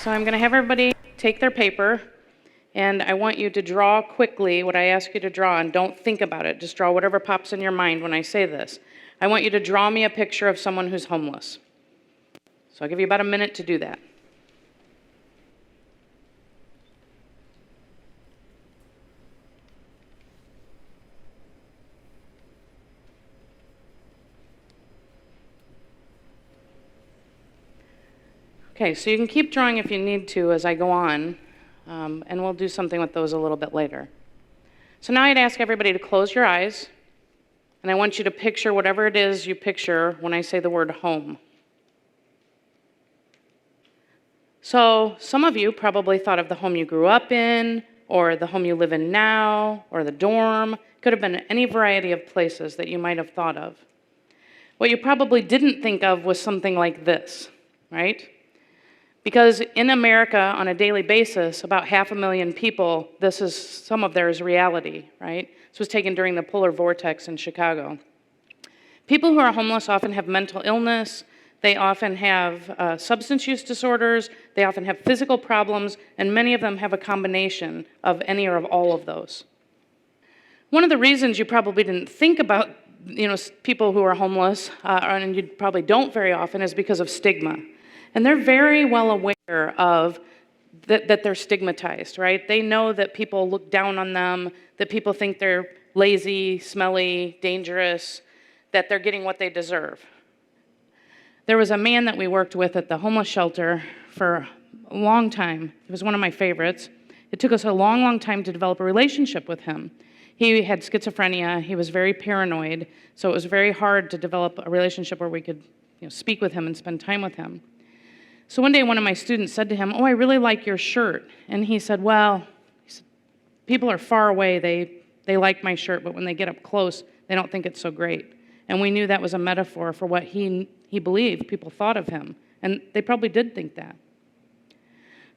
So I'm going to have everybody take their paper, and I want you to draw quickly what I ask you to draw, and don't think about it. Just draw whatever pops in your mind when I say this. I want you to draw me a picture of someone who's homeless. So I'll give you about a minute to do that. Okay, so you can keep drawing if you need to as I go on, and we'll do something with those a little bit later. So now I'd ask everybody to close your eyes, and I want you to picture whatever it is you picture when I say the word home. So some of you probably thought of the home you grew up in, or the home you live in now, or the dorm. Could have been any variety of places that you might have thought of. What you probably didn't think of was something like this, right? Because in America, on a daily basis, about 500,000 people, this is some of theirs reality, right? This was taken during the polar vortex in Chicago. People who are homeless often have mental illness, they often have substance use disorders, they often have physical problems, and many of them have a combination of any or of all of those. One of the reasons you probably didn't think about people who are homeless, and you probably don't very often, is because of stigma. And they're very well aware of that they're stigmatized, right? They know that people look down on them, that people think they're lazy, smelly, dangerous, that they're getting what they deserve. There was a man that we worked with at the homeless shelter for a long time. He was one of my favorites. It took us a long, long time to develop a relationship with him. He had schizophrenia, he was very paranoid, so it was very hard to develop a relationship where we could speak with him and spend time with him. So one day one of my students said to him, "Oh, I really like your shirt." And he said, "Well, people are far away, they like my shirt, but when they get up close, they don't think it's so great." And we knew that was a metaphor for what he believed people thought of him. And they probably did think that.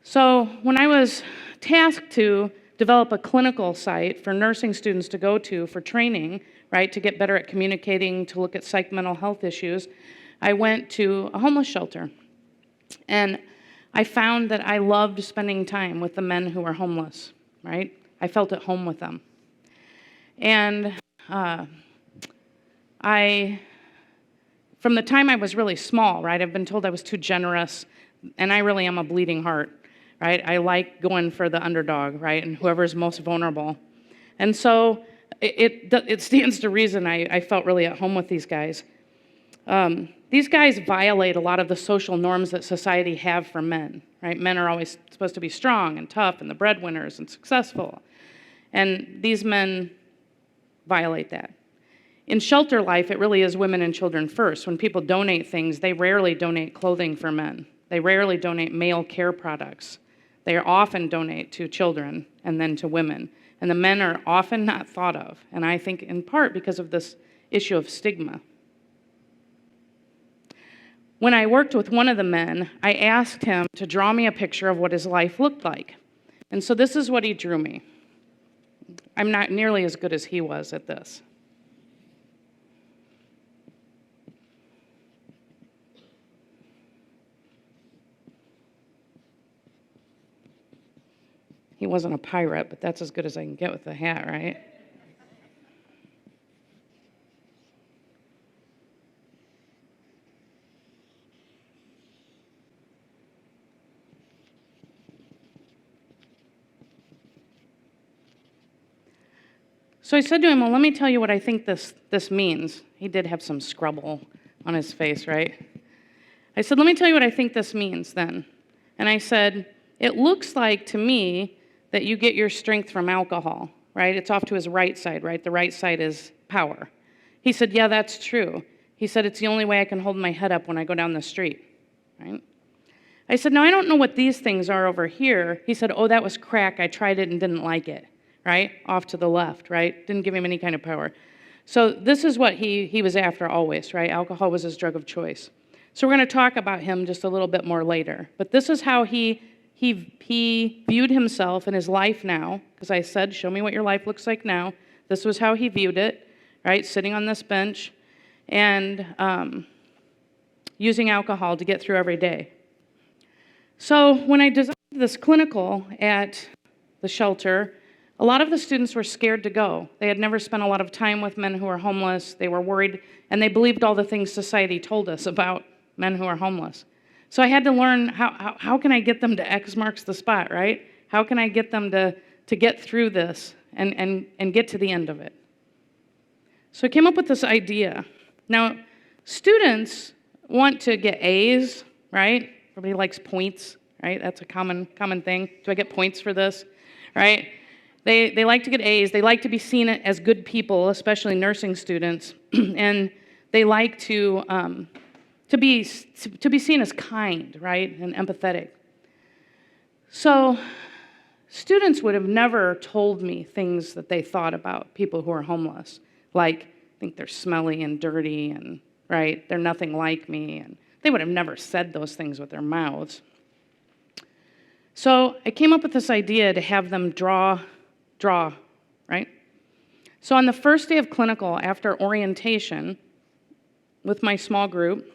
So when I was tasked to develop a clinical site for nursing students to go to for training, right, to get better at communicating, to look at psych mental health issues, I went to a homeless shelter. And I found that I loved spending time with the men who were homeless, right? I felt at home with them. And from the time I was really small, right, I've been told I was too generous, and I really am a bleeding heart, right? I like going for the underdog, right, and whoever's most vulnerable. And so it stands to reason I felt really at home with these guys. These guys violate a lot of the social norms that society have for men, right? Men are always supposed to be strong and tough and the breadwinners and successful. And these men violate that. In shelter life, it really is women and children first. When people donate things, they rarely donate clothing for men. They rarely donate male care products. They often donate to children and then to women. And the men are often not thought of, and I think in part because of this issue of stigma. When I worked with one of the men, I asked him to draw me a picture of what his life looked like. And so this is what he drew me. I'm not nearly as good as he was at this. He wasn't a pirate, but that's as good as I can get with the hat, right? So I said to him, "Well, let me tell you what I think this means." He did have some scrubble on his face, right? I said, "Let me tell you what I think this means then." And I said, "It looks like to me that you get your strength from alcohol, right? It's off to his right side, right? The right side is power." He said, "Yeah, that's true." He said, "It's the only way I can hold my head up when I go down the street," right? I said, "Now, I don't know what these things are over here." He said, "Oh, that was crack. I tried it and didn't like it," right? Off to the left, right? Didn't give him any kind of power. So this is what he was after always, right? Alcohol was his drug of choice. So we're going to talk about him just a little bit more later. But this is how he viewed himself and his life now, because I said, "Show me what your life looks like now." This was how he viewed it, right? Sitting on this bench and using alcohol to get through every day. So when I designed this clinical at the shelter, a lot of the students were scared to go. They had never spent a lot of time with men who are homeless. They were worried, and they believed all the things society told us about men who are homeless. So I had to learn how can I get them to X marks the spot, right? How can I get them to get through this and get to the end of it? So I came up with this idea. Now, students want to get A's, right? Everybody likes points, right? That's a common thing. Do I get points for this, right? They like to get A's. They like to be seen as good people, especially nursing students, and they like to be seen as kind, right, and empathetic. So students would have never told me things that they thought about people who are homeless, like think they're smelly and dirty and, right, they're nothing like me, and they would have never said those things with their mouths. So I came up with this idea to have them draw, right? So on the first day of clinical, after orientation with my small group,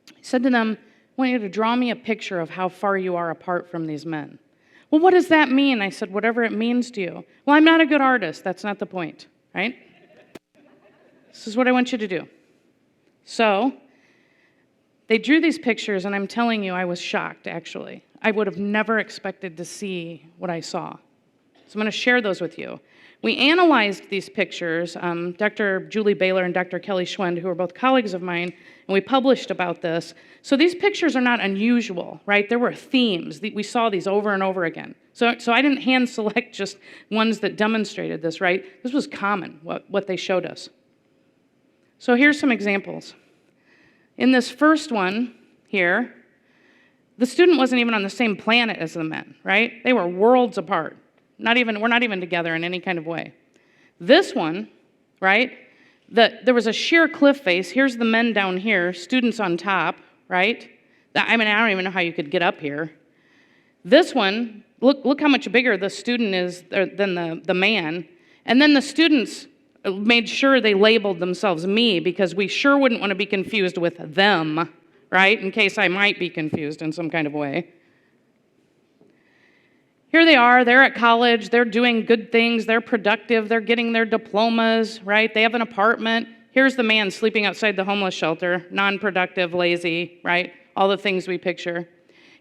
I said to them, I want you to draw me a picture of how far you are apart from these men. Well, what does that mean? I said, whatever it means to you. Well, I'm not a good artist. That's not the point, right? This is what I want you to do. So they drew these pictures, and I'm telling you, I was shocked, actually. I would have never expected to see what I saw. So I'm going to share those with you. We analyzed these pictures, Dr. Julie Baylor and Dr. Kelly Schwend, who are both colleagues of mine, and we published about this. So these pictures are not unusual, right? There were themes. We saw these over and over again. So I didn't hand select just ones that demonstrated this, right? This was common, what they showed us. So here's some examples. In this first one here, the student wasn't even on the same planet as the men, right? They were worlds apart. We're not even together in any kind of way. This one, right? There was a sheer cliff face. Here's the men down here, students on top, right? I don't even know how you could get up here. This one, look how much bigger the student is than the man. And then the students made sure they labeled themselves me, because we sure wouldn't want to be confused with them, right? In case I might be confused in some kind of way. Here they are, they're at college, they're doing good things, they're productive, they're getting their diplomas, right? They have an apartment. Here's the man sleeping outside the homeless shelter, non-productive, lazy, right? All the things we picture.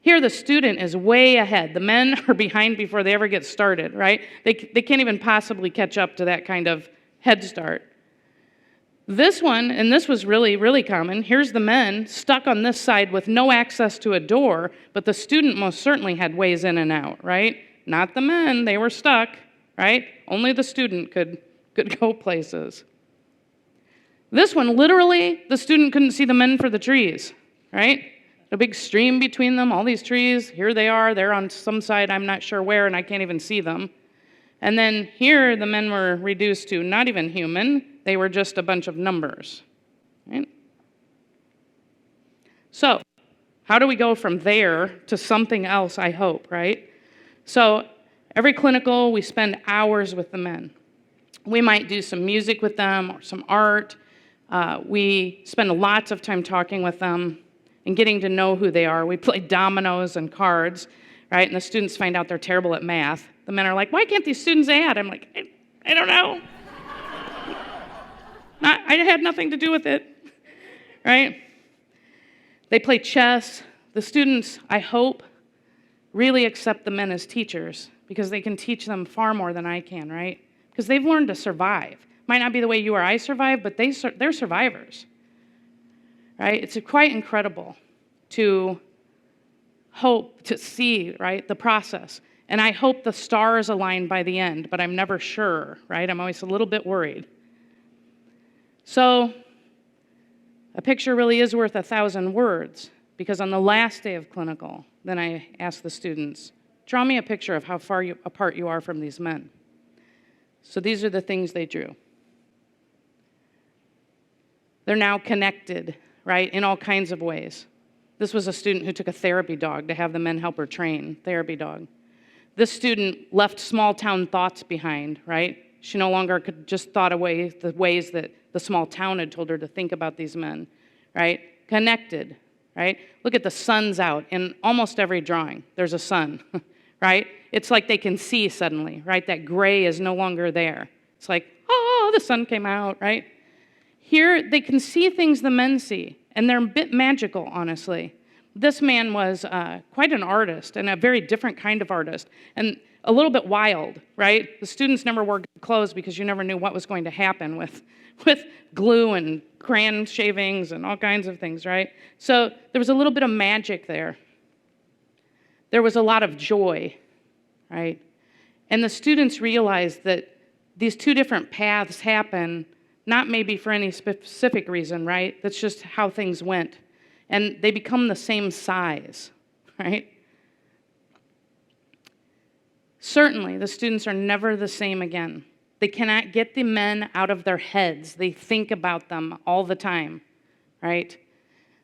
Here the student is way ahead. The men are behind before they ever get started, right? They can't even possibly catch up to that kind of head start. This one, and this was really, really common, here's the men stuck on this side with no access to a door, but the student most certainly had ways in and out, right? Not the men, they were stuck, right? Only the student could go places. This one, literally, the student couldn't see the men for the trees, right? A big stream between them, all these trees, here they are, they're on some side, I'm not sure where, and I can't even see them. And then here, the men were reduced to not even human, they were just a bunch of numbers, right? So, how do we go from there to something else, I hope, right? So, every clinical, we spend hours with the men. We might do some music with them or some art. We spend lots of time talking with them and getting to know who they are. We play dominoes and cards, right? And the students find out they're terrible at math. The men are like, why can't these students add? I'm like, I don't know. I had nothing to do with it, right? They play chess. The students, I hope, really accept the men as teachers, because they can teach them far more than I can, right? Because they've learned to survive. Might not be the way you or I survive, but they're survivors, right? It's quite incredible to hope, to see, right, the process. And I hope the stars align by the end, but I'm never sure, right? I'm always a little bit worried. So a picture really is worth 1,000 words, because on the last day of clinical, then I asked the students, draw me a picture of how far apart you are from these men. So these are the things they drew. They're now connected, right, in all kinds of ways. This was a student who took a therapy dog to have the men help her train, therapy dog. This student left small town thoughts behind, right? She no longer could just thought away the ways that the small town had told her to think about these men, right? Connected, right? Look at the sun's out in almost every drawing. There's a sun, right? It's like they can see suddenly, right? That gray is no longer there. It's like, oh, the sun came out, right? Here, they can see things the men see, and they're a bit magical, honestly. This man was quite an artist, and a very different kind of artist, and a little bit wild, right? The students never wore good clothes because you never knew what was going to happen with glue and crayon shavings and all kinds of things, right? So there was a little bit of magic there. There was a lot of joy, right? And the students realized that these two different paths happen, not maybe for any specific reason, right? That's just how things went. And they become the same size, right? Certainly, the students are never the same again. They cannot get the men out of their heads. They think about them all the time, right?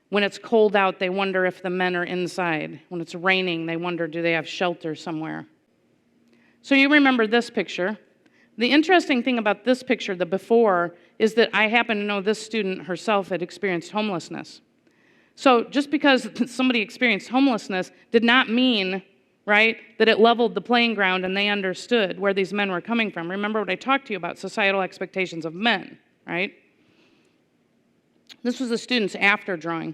When it's cold out, they wonder if the men are inside. When it's raining, they wonder, do they have shelter somewhere? So you remember this picture. The interesting thing about this picture, the before, is that I happen to know this student herself had experienced homelessness. So just because somebody experienced homelessness did not mean, right, that it leveled the playing ground and they understood where these men were coming from. Remember what I talked to you about, societal expectations of men, right? This was the student's after drawing,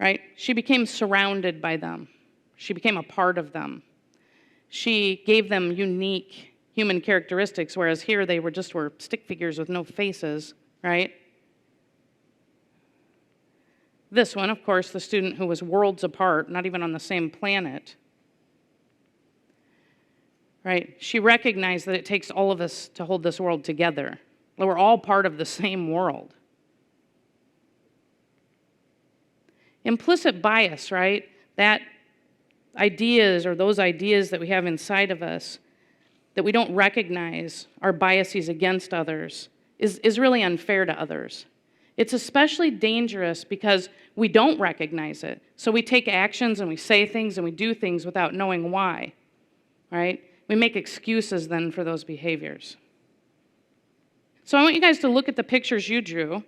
right? She became surrounded by them. She became a part of them. She gave them unique human characteristics, whereas here they were stick figures with no faces, right? This one, of course, the student who was worlds apart, not even on the same planet, right? She recognized that it takes all of us to hold this world together. That we're all part of the same world. Implicit bias, right? That ideas or those ideas that we have inside of us that we don't recognize our biases against others is really unfair to others. It's especially dangerous because we don't recognize it. So we take actions and we say things and we do things without knowing why, right? We make excuses then for those behaviors. So I want you guys to look at the pictures you drew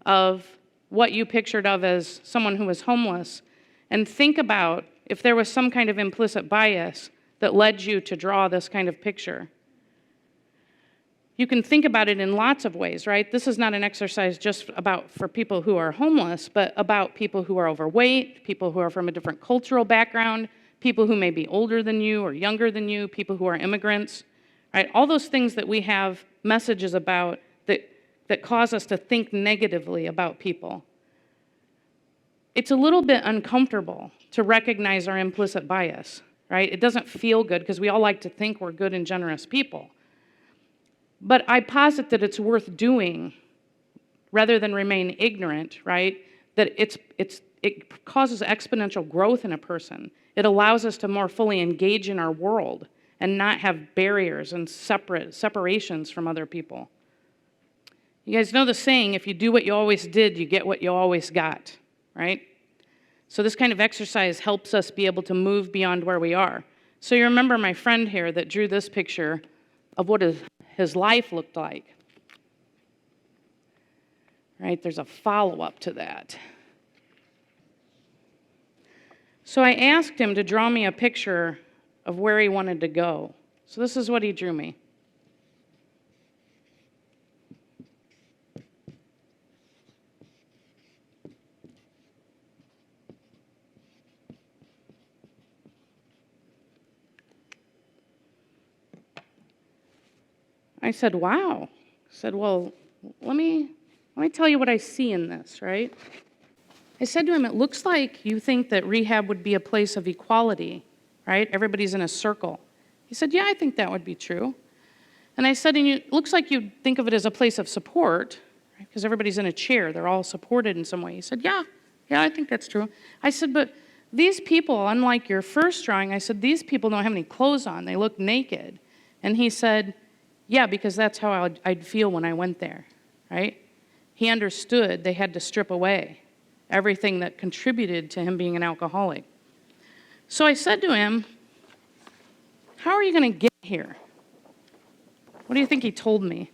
of what you pictured of as someone who was homeless and think about if there was some kind of implicit bias that led you to draw this kind of picture. You can think about it in lots of ways, right? This is not an exercise just for people who are homeless, but about people who are overweight, people who are from a different cultural background, people who may be older than you or younger than you, people who are immigrants, right? All those things that we have messages about that cause us to think negatively about people. It's a little bit uncomfortable to recognize our implicit bias, right? It doesn't feel good because we all like to think we're good and generous people. But I posit that it's worth doing rather than remain ignorant, right? That it causes exponential growth in a person. It allows us to more fully engage in our world and not have barriers and separations from other people. You guys know the saying, if you do what you always did, you get what you always got, right? So this kind of exercise helps us be able to move beyond where we are. So you remember my friend here that drew this picture of what his life looked like. Right? There's a follow-up to that. So I asked him to draw me a picture of where he wanted to go. So this is what he drew me. I said, wow. I said, well, let me tell you what I see in this, right? I said to him, it looks like you think that rehab would be a place of equality, right? Everybody's in a circle. He said, yeah, I think that would be true. And I said, and it looks like you think of it as a place of support, right? Because everybody's in a chair. They're all supported in some way. He said, yeah, I think that's true. I said, but these people, unlike your first drawing, I said, these people don't have any clothes on. They look naked. And he said, yeah, because that's how I'd feel when I went there, right? He understood they had to strip away everything that contributed to him being an alcoholic. So I said to him, how are you going to get here? What do you think he told me?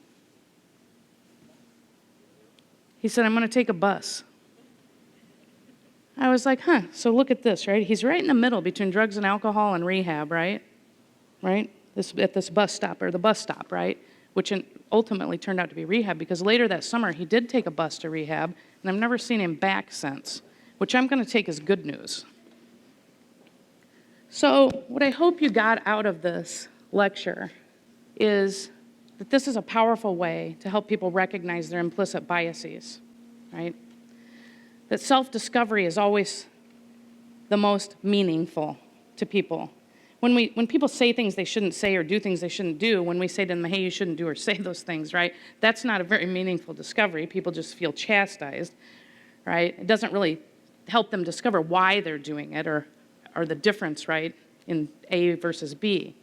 He said, I'm going to take a bus. I was like, huh, so look at this, right? He's right in the middle between drugs and alcohol and rehab, right? Right? At this bus stop, or the bus stop, right? Which ultimately turned out to be rehab, because later that summer he did take a bus to rehab, and I've never seen him back since, which I'm going to take as good news. So what I hope you got out of this lecture is that this is a powerful way to help people recognize their implicit biases, right? That self-discovery is always the most meaningful to people. When people say things they shouldn't say or do things they shouldn't do, when we say to them, hey, you shouldn't do or say those things, right? That's not a very meaningful discovery. People just feel chastised, right? It doesn't really help them discover why they're doing it, or the difference, right, in A versus B.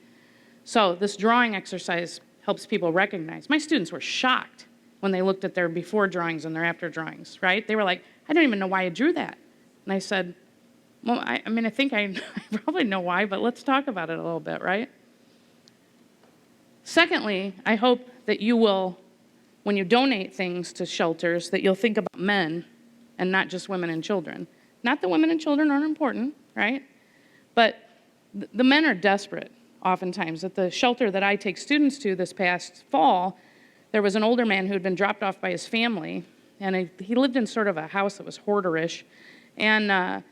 So this drawing exercise helps people recognize. My students were shocked when they looked at their before drawings and their after drawings, right? They were like, I don't even know why I drew that. And I said, well, I think I probably know why, but let's talk about it a little bit, right? Secondly, I hope that you will, when you donate things to shelters, that you'll think about men and not just women and children. Not that women and children aren't important, right? But the men are desperate oftentimes. At the shelter that I take students to this past fall, there was an older man who had been dropped off by his family, and he lived in sort of a house that was hoarderish. And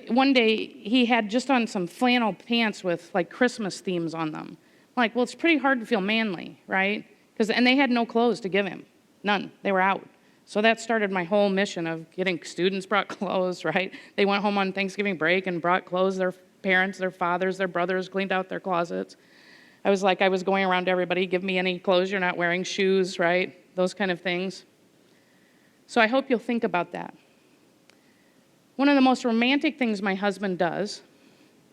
one day he had just on some flannel pants with like Christmas themes on them. I'm like, well, it's pretty hard to feel manly, right? And they had no clothes to give him, none. They were out. So that started my whole mission of getting students brought clothes, right? They went home on Thanksgiving break and brought clothes. Their parents, their fathers, their brothers cleaned out their closets. I was going around to everybody, give me any clothes you're not wearing, shoes, right? Those kind of things. So I hope you'll think about that. One of the most romantic things my husband does,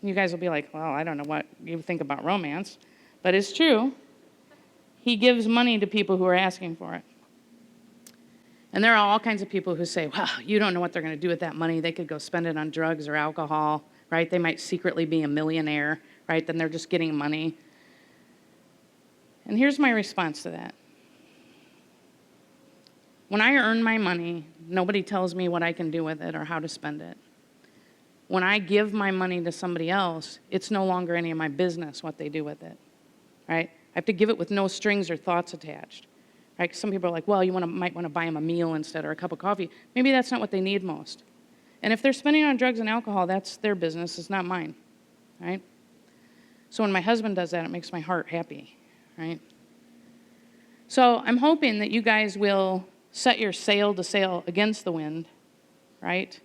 you guys will be like, well, I don't know what you think about romance, but it's true. He gives money to people who are asking for it. And there are all kinds of people who say, well, you don't know what they're going to do with that money. They could go spend it on drugs or alcohol, right? They might secretly be a millionaire, right? Then they're just getting money. And here's my response to that. When I earn my money, nobody tells me what I can do with it or how to spend it. When I give my money to somebody else, it's no longer any of my business what they do with it, right? I have to give it with no strings or thoughts attached. Right? Some people are like, well, might want to buy them a meal instead, or a cup of coffee. Maybe that's not what they need most. And if they're spending on drugs and alcohol, that's their business. It's not mine, right? So when my husband does that, it makes my heart happy, right? So I'm hoping that you guys will set your sail to sail against the wind, right?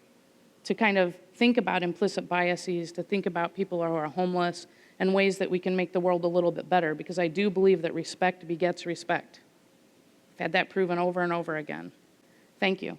To kind of think about implicit biases, to think about people who are homeless, and ways that we can make the world a little bit better, because I do believe that respect begets respect. I've had that proven over and over again. Thank you.